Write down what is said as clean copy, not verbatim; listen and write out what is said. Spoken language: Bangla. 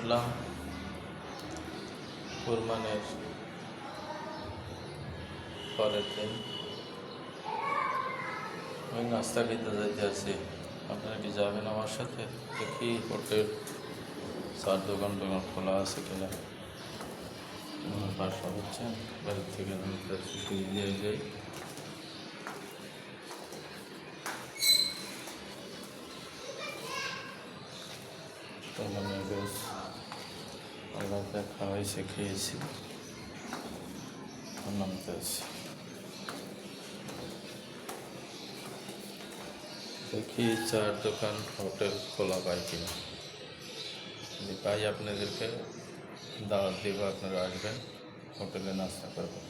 উঠলাম কুরবানের পরের দিন। আমি নাস্তা খেতে যাইতে আছি, আপনারা কি যাবেন আমার সাথে? দেখি হোটেল চার দোকান খোলা আছে কিনা। বাসা হচ্ছেন বাড়ির থেকে দিয়ে যাই। আল্লাহ খাওয়াইছে, খেয়েছি, নামতে আছি। দেখি চার দোকান হোটেল খোলা পাই কিনা। যদি পাই আপনাদেরকে দাওয়াত দেবো, আপনারা আসবেন, হোটেলে নাস্তা করবেন।